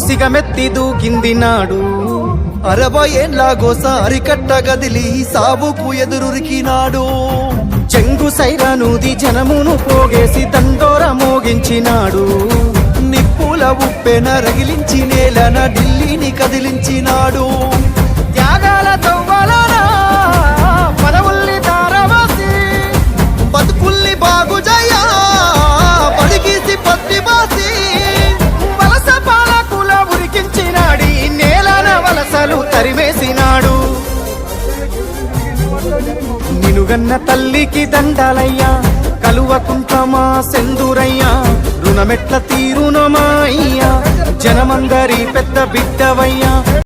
సిగమెత్తి దూకింది నాడు 60 ఏళ్ళగోసారి కట్ట గదిలి సాబుకు ఎదురురికినాడు చెంగు సైరనూది జనమును పోగేసి దండోర మోగించినాడు నిప్పుల ఉప్పెన రగిలించి నేలన ఢిల్లీని కదిలించినాడు త్యాగాల తవ్వలనా పదవుల్ని తారవాసి బతుకుల్ని బాగు జయా పడిగీసి పత్తి బాసి వలస పాలకుల ఉరికించినాడి నేలన వలసలు తరిమేసినాడు నినుగన్న తల్లికి దండాలయ్యా కలువకుంటమా సెందురయ్యా రుణమెట్ల తీరునమా అయ్యా జనమందరి పెద్ద బిడ్డవయ్యా